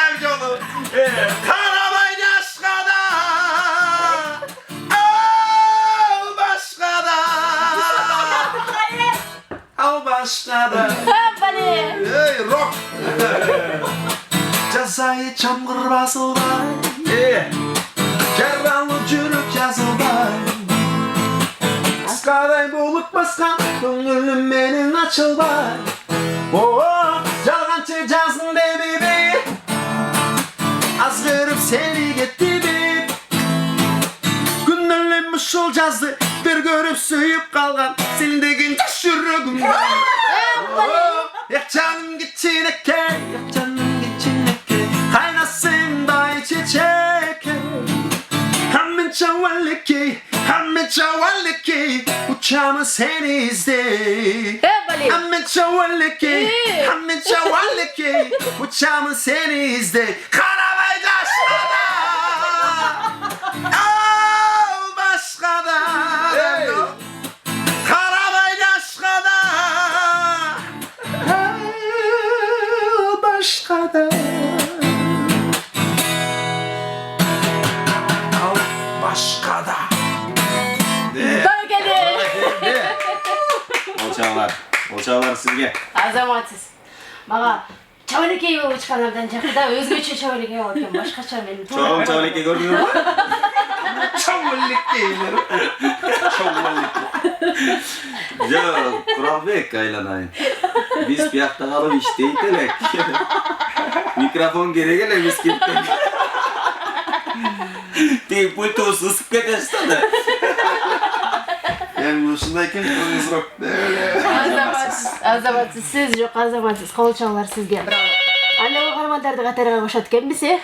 her yolu. Karabay başka da. Al başka da. Al başka da. Hey rock. Cezayı çamur basılday. Kerranlı çürük yazılday. Askaday bulup baskan gönlüm benim açılday. Yalgancı cazın bebeği. Az görüp seni getirdim. Gönlüm mışıl cazdı. Bir görüp suyup kalgan sildegin taşırıgım. Yak canım geçineke, yak canım geçineke. Kaynasın day çiçek. Hemen çavaliki, hemen çavaliki. Uçağımı seni izley. Hemen çavaliki, hemen çavaliki. Uçağımı seni izley. Karabay başkada. Al başkada. Karabay başkada. Al başkada. Al başkada. Oçağlar sizge. Azamatsız. Mağa çavalikey болып çıkanlardan жақында өзгеше çavalikey болатын башкача менин. Çavalikey gördün mü? Çavalikey. Yok, Kuralbek aylanayın. Biz bir hafta kalıp işteyitelek. Mikrofon geri gele biz gittik. Değil pultu ısıp ketesi de. Yani şundayken konumuz yok. Azamatsız siz yok azamatsız. Kol çalar sizge. Bravo. Anne bu karmandарды қатарға қошат кембесе